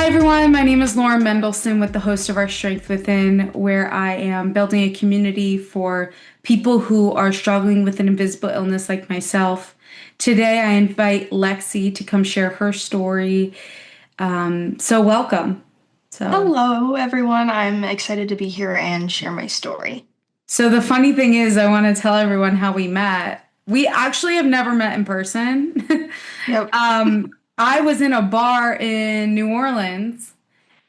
Everyone, my name is Lauren Mendelsohn with the host of Our Strength Within, where I am building a community for people who are struggling with an invisible illness like myself. Today, I invite Lexi to come share her story. So welcome. So, Hello, everyone. I'm excited to be here and share my story. so the funny thing is, I want to tell everyone how we met. We actually have never met in person. Yep. I was in a bar in New Orleans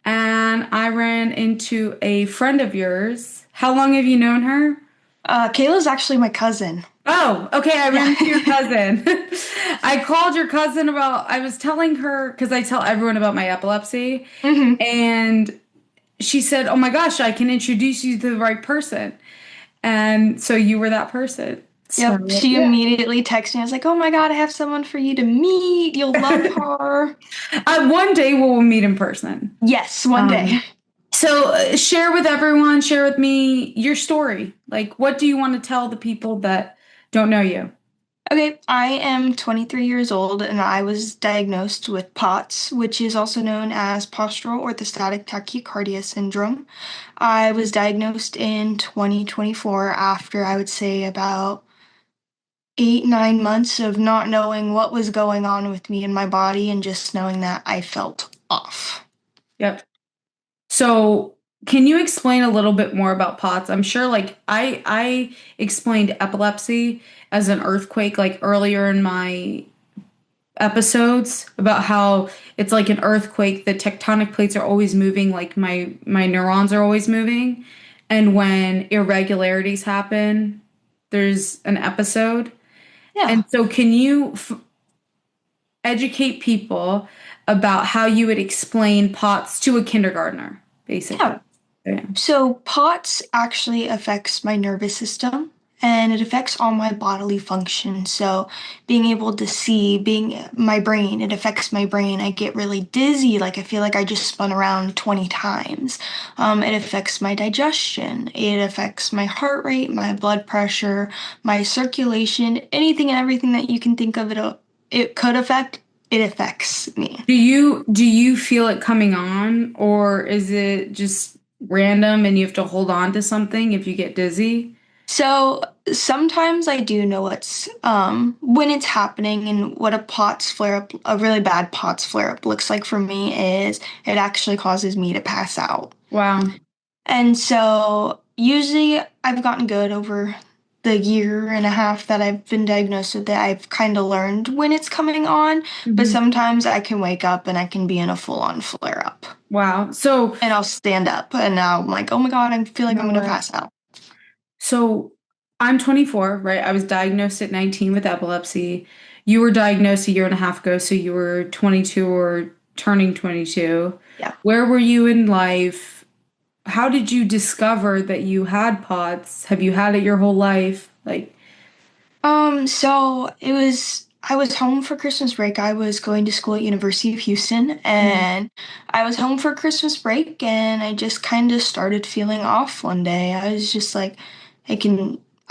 and I ran into a friend of yours. How long have you known her? Kayla's actually my cousin. Oh, okay. I Yeah. ran into your cousin. I called your cousin I was telling her, because I tell everyone about my epilepsy, hmm and she said, "Oh my gosh, I can introduce you to the right person." And so you were that person. Yep. So, She yeah. immediately texted me. I was like, oh my God, I have someone for you to meet. You'll love her. One day we'll meet in person. Yes, one day. Um, so share with everyone, share with me your story. Like, what do you want to tell the people that don't know you? Okay, I am 23 years old and I was diagnosed with POTS, which is also known as postural orthostatic tachycardia syndrome. I was diagnosed in 2024 after I would say about 8, 9 months of not knowing what was going on with me in my body and just knowing that I felt off. Yep. So, can you explain a little bit more about POTS? I'm sure like I explained epilepsy as an earthquake like earlier in my episodes about how it's like an earthquake, the tectonic plates are always moving, like my neurons are always moving, and when irregularities happen, there's an episode. Yeah. And so can you educate people about how you would explain POTS to a kindergartner, basically? Yeah. Yeah. So POTS actually affects my nervous system and it affects all my bodily functions. So being able to see, being my brain, it affects my brain. I get really dizzy, like I feel like I just spun around 20 times. It affects my digestion. It affects my heart rate, my blood pressure, my circulation, anything and everything that you can think of it could affect, it affects me. Do you feel it coming on, or is it just random and you have to hold on to something if you get dizzy? So sometimes I do know what's when it's happening and what a POTS flare up, a really bad POTS flare up looks like for me is it actually causes me to pass out. Wow. And so usually I've gotten good over the year and a half that I've been diagnosed with it. I've kind of learned when it's coming on, but Mhm. sometimes I can wake up and I can be in a full on flare up. Wow. So And I'll stand up and now I'm like, oh my God, I feel like I'm no gonna way. pass out. So I'm 24, right? I was diagnosed at 19 with epilepsy. You were diagnosed a year and a half ago, so you were 22 or turning 22. Yeah. Where were you in life? How did you discover that you had POTS? Have you had it your whole life? Like, So I was home for Christmas break. I was going to school at University of Houston mm, and I was home for Christmas break and I just kind of started feeling off one day. I was just like, I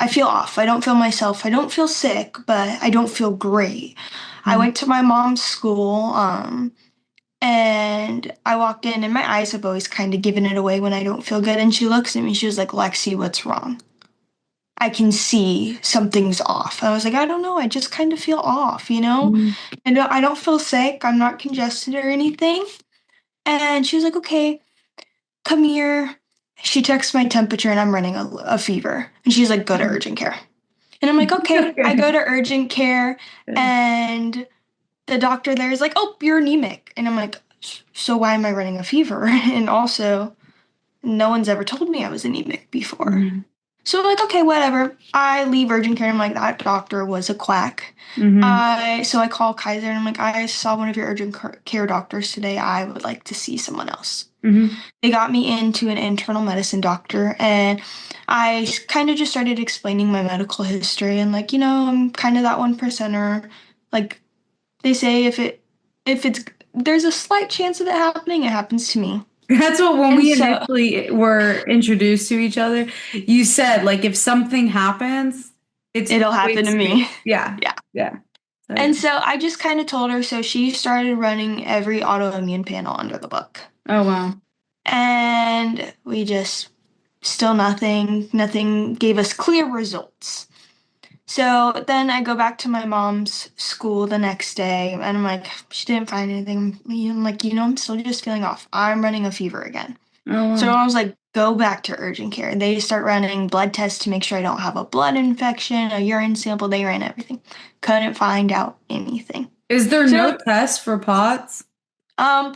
feel off. I don't feel myself. I don't feel sick, but I don't feel great. I mm. went to my mom's school, and I walked in and my eyes have always kind of given it away when I don't feel good. And she looks at me, she was like, Lexi, what's wrong? I can see something's off. I was like, I don't know. I just kind of feel off, you know? Mm. And I don't feel sick. I'm not congested or anything. And she was like, okay, come here. She checks my temperature and I'm running a fever. And she's like, go to urgent care. And I'm like, okay. I Okay. go to urgent care and the doctor there is like, oh, you're anemic. And I'm like, so why am I running a fever? And also, no one's ever told me I was anemic before. Mhm. So I'm like, okay, whatever. I leave urgent care. I'm like, that doctor was a quack. Mhm. So I call Kaiser and I'm like, I saw one of your urgent care doctors today. I would like to see someone else. Mhm. They got me into an internal medicine doctor and I kind of just started explaining my medical history and like, I'm kind of that 1%er. Like they say if it's there's a slight chance of it happening, it happens to me. That's what when And we so initially were introduced to each other, you said like if something happens, it's it'll happen to always me. me. Yeah. Yeah. Yeah. And so I just kind of told her, so she started running every autoimmune panel under the book. Oh, wow. And we just still nothing gave us clear results. So then I go back to my mom's school the next day and I'm like, she didn't find anything. I'm like, I'm still just feeling off. I'm running a fever again. Oh, So wow. I was like, go back to urgent care. They start running blood tests to make sure I don't have a blood infection, a urine sample. They ran everything. Couldn't find out anything. Is there no So, test for POTS? um,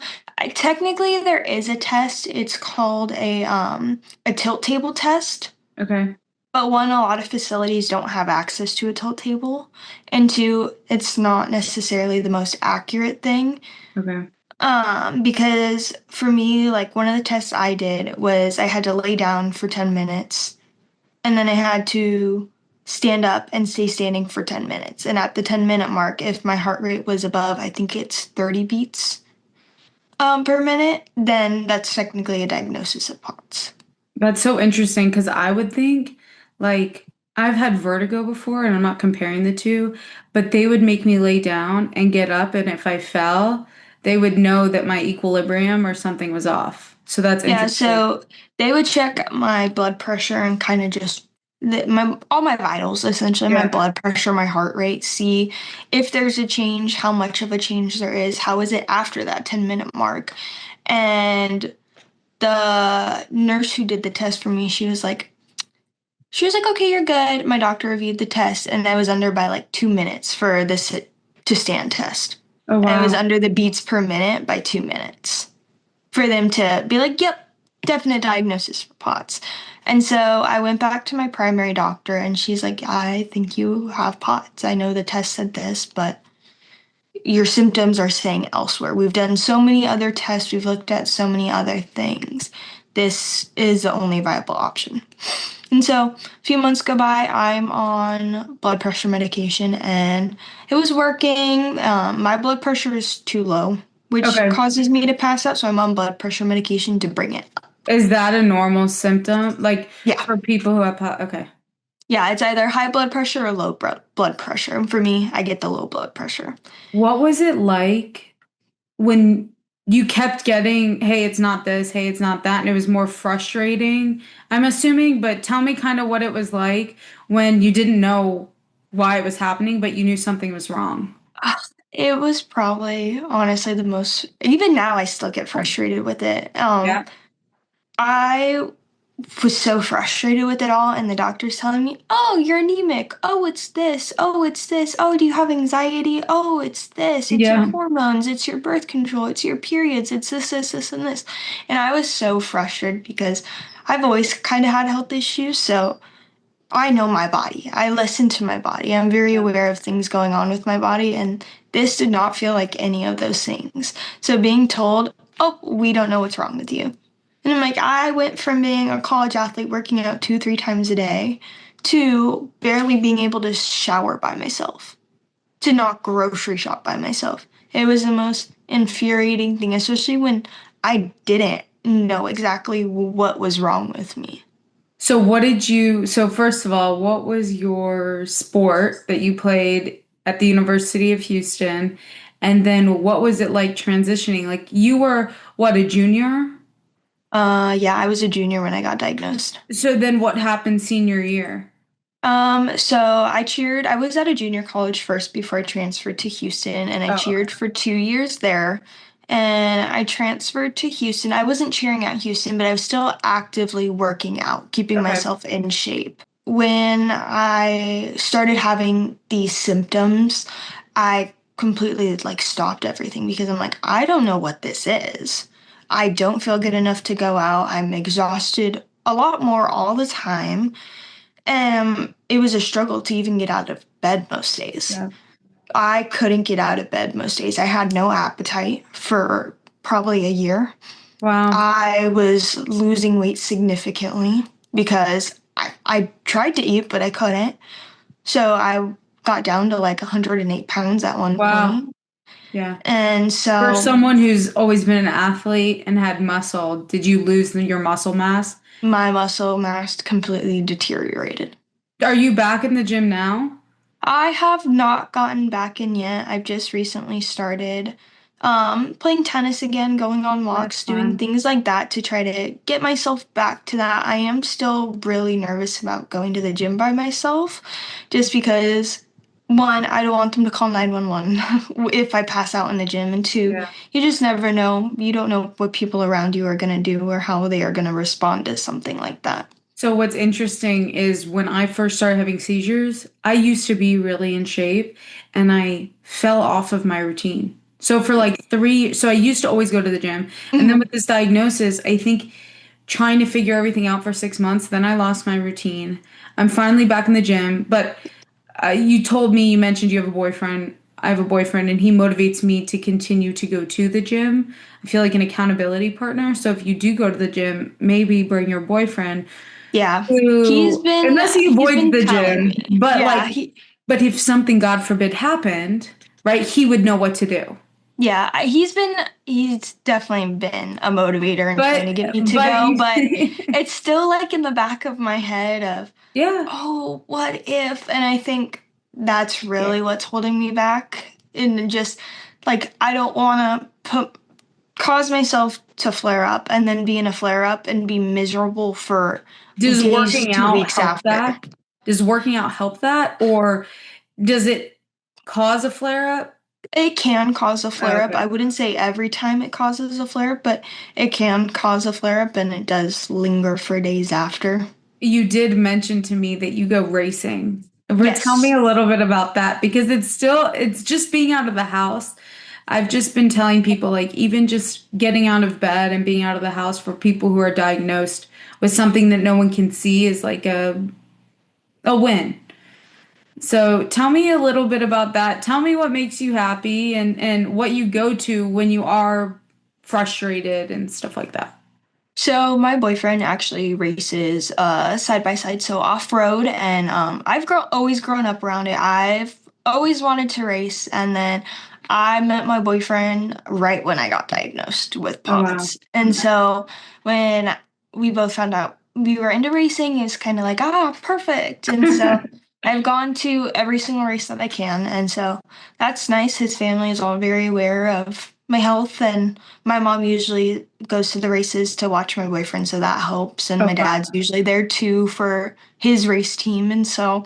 technically there is a test. It's called a tilt table test. Okay. But one, a lot of facilities don't have access to a tilt table, and two, it's not necessarily the most accurate thing. Okay. Because for me, like one of the tests I did was I had to lay down for 10 minutes and then I had to stand up and stay standing for 10 minutes. And at the 10-minute mark, if my heart rate was above, I think it's 30 beats per minute, then that's technically a diagnosis of POTS. That's so interesting because I would think, like, I've had vertigo before, and I'm not comparing the two, but they would make me lay down and get up, and if I fell, they would know that my equilibrium or something was off. So that's Yeah, interesting. so they would check my blood pressure and kind of just my all my vitals, essentially my Yeah. blood pressure, my heart rate, see if there's a change, how much of a change there is, how is it after that 10-minute mark. And the nurse who did the test for me, she was like, okay, you're good. My doctor reviewed the test, and I was under by like 2 minutes for the sit to stand test. Oh, I was wow. under the beats per minute by 2 minutes for them to be like, yep, definite diagnosis for POTS. And so I went back to my primary doctor, and she's like, I think you have POTS. I know the test said this, but your symptoms are saying elsewhere. We've done so many other tests, we've looked at so many other things. This is the only viable option. And so a few months go by, I'm on blood pressure medication and it was working. My blood pressure is too low, which Okay. causes me to pass out. So I'm on blood pressure medication to bring it up. Is that a normal symptom? Like Yeah. for people who have okay. Yeah. It's either high blood pressure or low blood pressure. And for me, I get the low blood pressure. What was it like when you kept getting, hey, it's not this, hey, it's not that, and it was more frustrating, I'm assuming, but tell me kind of what it was like when you didn't know why it was happening, but you knew something was wrong. Ah, it was probably honestly the most, even now I still get frustrated with it. Yeah. I was so frustrated with it all, and the doctor's telling me, oh, you're anemic. Oh, it's this. Oh, it's this. Oh, do you have anxiety? Oh, it's this. It's your Yeah. hormones. It's your birth control. It's your periods. It's this, and this. And I was so frustrated because I've always kind of had health issues, so I know my body. I listen to my body. I'm very Yeah. aware of things going on with my body, and this did not feel like any of those things. So being told, oh, we don't know what's wrong with you. And I'm like, I went from being a college athlete working out 2, 3 times a day to barely being able to shower by myself, to not grocery shop by myself. It was the most infuriating thing, especially when I didn't know exactly what was wrong with me. So so first of all, what was your sport that you played at the University of Houston? And then what was it like transitioning? Like you were what, a junior? Yeah, I was a junior when I got diagnosed. So then what happened senior year? So I was at a junior college first before I transferred to Houston, and I Oh, okay. cheered for 2 years there. And I transferred to Houston. I wasn't cheering at Houston, but I was still actively working out, keeping Okay. myself in shape. When I started having these symptoms, I completely like stopped everything because I'm like, I don't know what this is. I don't feel good enough to go out. I'm exhausted a lot more all the time. It was a struggle to even get out of bed most days. Yeah. I couldn't get out of bed most days. I had no appetite for probably a year. Wow. I was losing weight significantly because I tried to eat, but I couldn't. So I got down to like 108 pounds at one Wow. point. Yeah. And For so someone who's always been an athlete and had muscle, did you lose your muscle mass? my muscle mass completely deteriorated. Are you back in the gym now? I have not gotten back in yet. I've just recently started playing tennis again, going on That's walks, doing fun. things like that to try to get myself back to that. I am still really nervous about going to the gym by myself just because one, I don't want them to call 911 if I pass out in the gym, and two, Yeah. you just never know. You don't know what people around you are going to do or how they are going to respond to something like that. So what's interesting is when I first started having seizures, I used to be really in shape and I fell off of my routine. So for like so I used to always go to the gym. And then Mhm. with this diagnosis, I think trying to figure everything out for 6 months, then I lost my routine. I'm finally back in the gym, but you told me, you mentioned you have a boyfriend. I have a boyfriend, and he motivates me to continue to go to the gym. I feel like an accountability partner. So if you do go to the gym, maybe bring your boyfriend Yeah. who, unless he He's avoids been the telling gym, me. Yeah, but if something, God forbid, happened, right, he would know what to do. he's definitely been a motivator and trying to get me to But go, but you, it's still like in the back of my head of, yeah, oh, what if? And I think that's yeah. really what's holding me back. And just like I don't want to put cause myself to flare up and then be in a flare up and be miserable for Does days working to out weeks help after. that? Does working out help that? Or does it cause a flare up? It can cause a Oh, flare up. okay. I wouldn't say every time it causes a flare up, but it can cause a flare up and it does linger for days after. You did mention to me that you go racing. Tell me Yes. a little bit about that because it's just being out of the house. I've just been telling people like even just getting out of bed and being out of the house for people who are diagnosed with something that no one can see is like a win. So tell me a little bit about that. Tell me what makes you happy and what you go to when you are frustrated and stuff like that. So my boyfriend actually races side by side, so off road, and always grown up around it. I've always wanted to race, and then I met my boyfriend right when I got diagnosed with Oh wow. POTS, and so when we both found out we were into racing, it's kind of like perfect, and so I've gone to every single race that I can, and so that's nice. His family is all very aware of my health, and my mom usually goes to the races to watch my boyfriend, so that helps. And Oh my dad's wow. usually there too for his race team, and so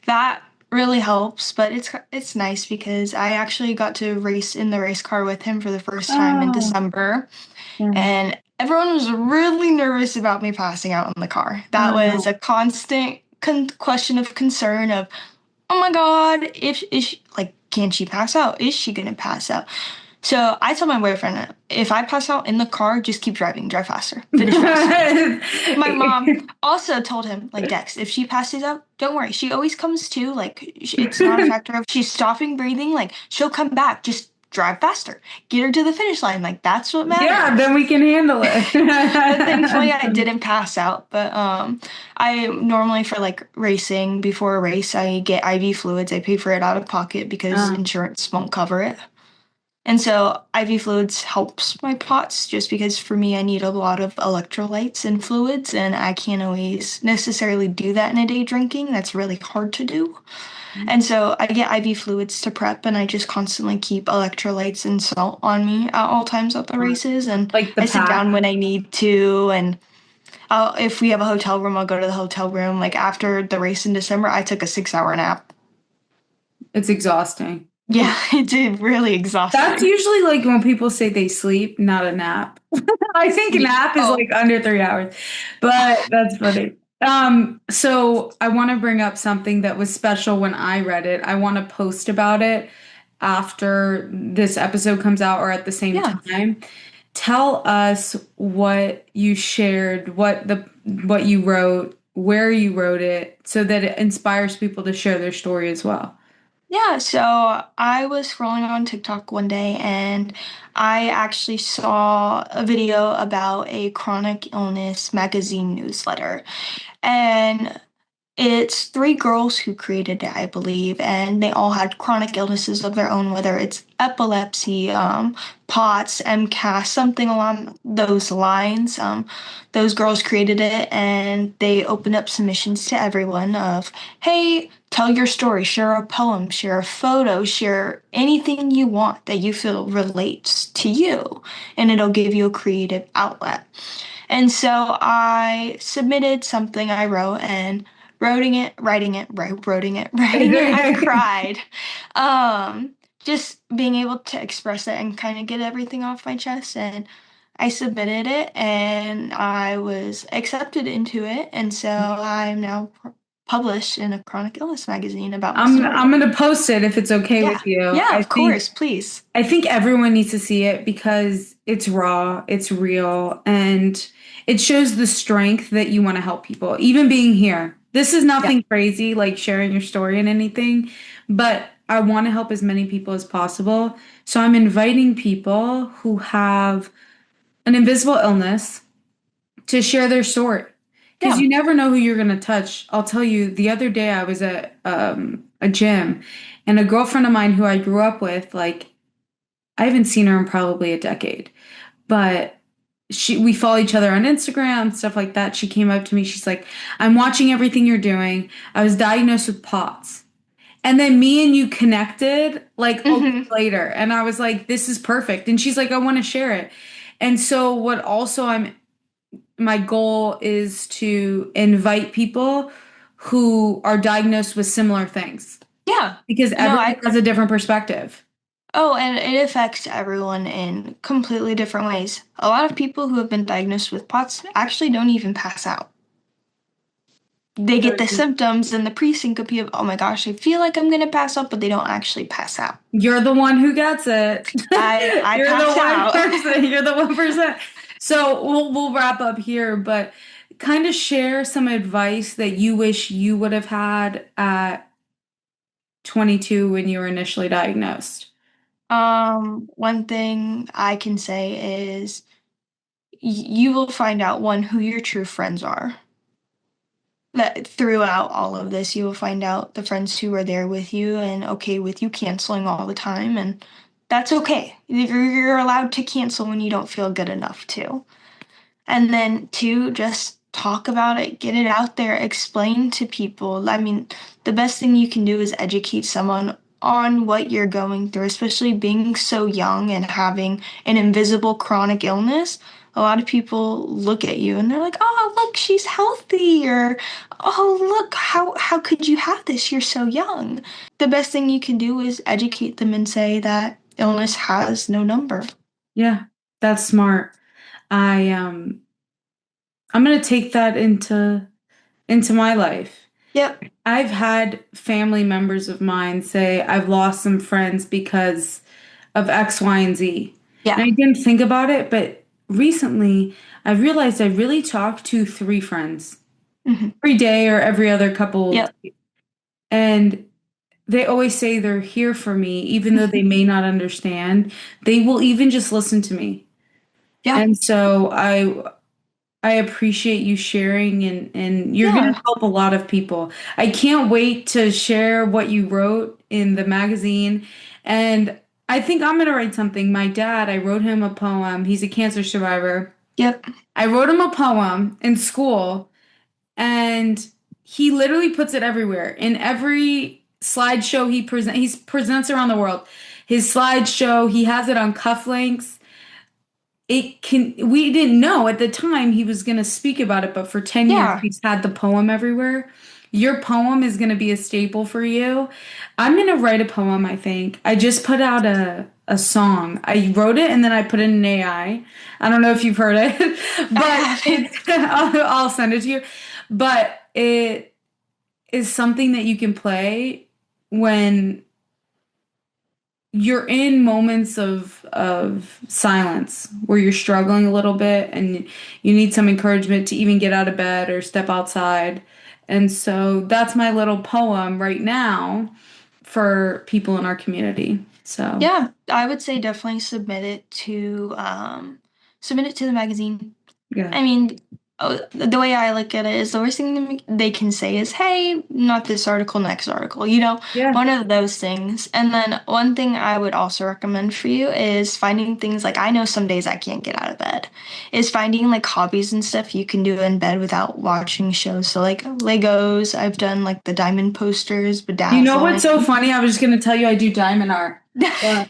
that really helps. But it's nice because I actually got to race in the race car with him for the first time in Oh, December, yeah. and everyone was really nervous about me passing out in the car. That Oh was no. a constant question of concern of, oh my God, if is she, like, can she pass out? Is she gonna pass out? So I told my boyfriend, if I pass out in the car, just keep driving, drive faster, finish faster. My mom also told him, like, Dex, if she passes out, don't worry. She always comes to, like, it's not a factor of she's stopping breathing. Like, she'll come back. Just drive faster. Get her to the finish line. Like, that's what Yeah, then matters. we can handle it. But thankfully, That's I funny. didn't pass out. But I normally for like racing before a race, I get IV fluids. I pay for it out of pocket because Uh, insurance won't cover it. And so IV fluids helps my POTS just because for me I need a lot of electrolytes and fluids and I can't always necessarily do that in a day drinking. That's really hard to do. And so I get IV fluids to prep and I just constantly keep electrolytes and salt on me at all times at the races and like the I sit pack. down when I need to and if we have a hotel room, I'll go to the hotel room. Like after the race in December, I took a 6 hour nap. It's exhausting. Yeah, it's really That's exhausting. usually like when people say they sleep, not a nap. I think a Yeah. nap is Oh. like under 3 hours, but that's funny. So I want to bring up something that was special when I read it. I want to post about it after this episode comes out or at the same Yeah. time. Tell us what you shared, what you wrote, where you wrote it, so that it inspires people to share their story as well. Yeah, so I was scrolling on TikTok one day and I actually saw a video about a chronic illness magazine newsletter. And It's three girls who created it, I believe, and they all had chronic illnesses of their own, whether it's epilepsy, POTS, MCAS, something along those lines. Those girls created it, and they opened up submissions to everyone of, hey, tell your story, share a poem, share a photo, share anything you want that you feel relates to you, and it'll give you a creative outlet. And so I submitted something I wrote and writing it, I cried. Um, just being able to express it and kind of get everything off my chest. And I submitted it and I was accepted into it. And so I'm now published in a chronic illness magazine about my I'm story. gonna post it if it's okay with Yeah. you. Yeah, of course, please. I think everyone needs to see it because it's raw, it's real, and it shows the strength that you want to help people. Even being here. This is Yeah. nothing crazy like sharing your story and anything, but I want to help as many people as possible. So I'm inviting people who have an invisible illness to share their story. Because Yeah. you never know who you're going to touch. I'll tell you, the other day I was at a gym, and a girlfriend of mine who I grew up with, like, I haven't seen her in probably a decade, but we follow each other on Instagram, stuff like that. She came up to me. She's like, I'm watching everything you're doing. I was diagnosed with POTS. And then me and you connected like a week Hmm. later. And I was like, this is perfect. And she's like, I want to share it. And so what also my goal is to invite people who are diagnosed with similar things Yeah. because No, everyone has a different perspective. oh, and it affects everyone in completely different ways. A lot of people who have been diagnosed with POTS actually don't even pass out. They get the symptoms and the pre-syncope of, oh my gosh, I feel like I'm gonna pass out, but they don't actually pass out. You're the one who gets it. I You're the pass one out. person. You're the 1%. So we'll wrap up here, but kind of share some advice that you wish you would have had at 22 when you were initially diagnosed. One thing I can say is you will find out one who your true friends are. That throughout all of this, you will find out the friends who are there with you and okay with you canceling all the time, and that's okay. You're allowed to cancel when you don't feel good enough to. And then two, just talk about it, get it out there, explain to people. I mean, the best thing you can do is educate someone on what you're going through, especially being so young and having an invisible chronic illness. A lot of people look at you and they're like, "Oh, look, she's healthy," or "Oh, look, how could you have this? You're so young." The best thing you can do is educate them and say that illness has no number. Yeah, that's smart. I I'm gonna take that into my life. Yep. I've had family members of mine say I've lost some friends because of X, Y, and Z. And Yeah. I didn't think about it, but recently I realized I really talk to three friends Hmm. every day or every other couple of Yep. days. And they always say they're here for me, even though they may not understand. They will even just listen to me. Yeah. And so I appreciate you sharing and you're going to Yeah. help a lot of people. I can't wait to share what you wrote in the magazine. And I think I'm going to write something. My dad, I wrote him a poem. He's a cancer survivor. Yep. I wrote him a poem in school and he literally puts it everywhere. In every slideshow he presents around the world. His slideshow, he has it on cufflinks. We didn't know at the time he was going to speak about it, but for 10 years Yeah. he's had the poem everywhere. Your poem is going to be a staple for you. I'm going to write a poem, I think. I just put out a song. I wrote it and then I put it in AI. I don't know if you've heard it, I but haven't. it's I'll send it to you. But it is something that you can play when you're in moments of silence where you're struggling a little bit and you need some encouragement to even get out of bed or step outside. And so that's my little poem right now for people in our community. So, Yeah, I would say definitely submit it to the magazine. yeah. I mean, the way I look at it is the worst thing they can say is, "Hey, not this article, next article." Yeah. One of those things. And then one thing I would also recommend for you is finding things like I know some days I can't get out of bed. Is finding like hobbies and stuff you can do in bed without watching shows. So like Legos, I've done like the diamond posters, You know what's so bedazzling. funny? I was just gonna tell you I do diamond art. Look,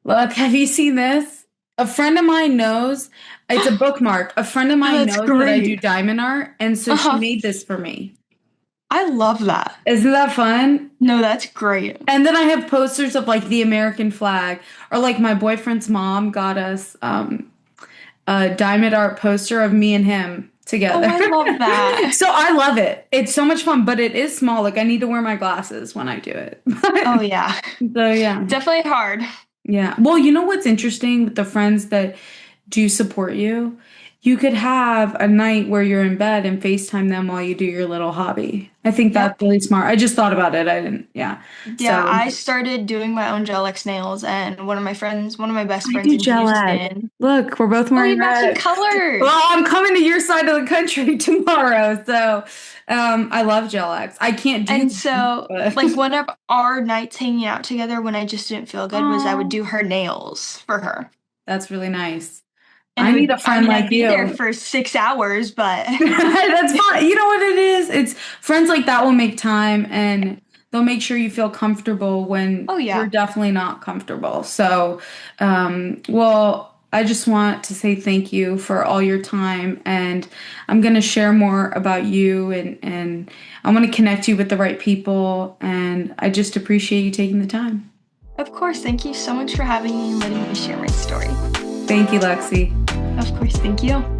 look, have you seen this? A friend of mine knows, it's a bookmark. A friend of mine That's knows that I do great. diamond art, and so she Uh-huh. made this for me. I love that. Isn't that fun? No, that's great. And then I have posters of like the American flag, or like my boyfriend's mom got us a diamond art poster of me and him Oh, together. I love that. So I love it. It's so much fun, but it is small. Like I need to wear my glasses when I do it. Oh yeah. So yeah. Definitely hard. Yeah. Well, you know what's interesting with the friends that do support you? You could have a night where you're in bed and FaceTime them while you do your little hobby. I think that's Yep. really smart. I just thought about it. I didn't, yeah. Yeah, So I started doing my own gel X nails, and one of my best I friends do in gel ed. Houston. Look, we're both Oh, wearing you matching red. Well, colors. I'm coming to your side of the country tomorrow. So I love gel X. I can't do And them, so, but like, one of our nights hanging out together when I just didn't feel good was I would oh, do her nails for her. that's really nice. And I it need a would, I friend mean, like I'd be there you. for 6 hours, but That's fine. You know what it is? It's friends like that will make time and they'll make sure you feel comfortable when oh you're yeah, definitely not comfortable. So, well, I just want to say thank you for all your time and I'm going to share more about you and I want to connect you with the right people and I just appreciate you taking the time. of course. Thank you so much for having me and letting me share my story. Thank you, Lexi. Of course, thank you.